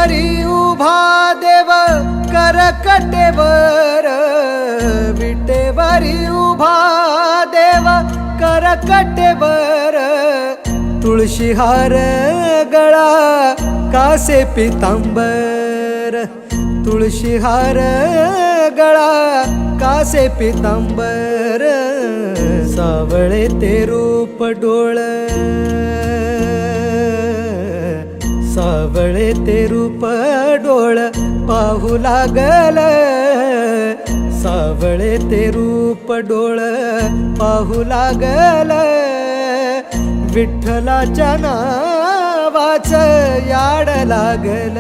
विटेवरी उभा देव करकटेवर, विटेवरी उभा देव करकटेवर, तुळशीहार गळा कासे पितांबर, तुळशीहार गळा कासे पितांबर, सावळे ते रूप डोळ, सावळे ते रूप डोळ पाहू लागल, सावळे ते रूप डोळ पाहू लागल, विठ्ठलाच्या नावाचं याड लागल.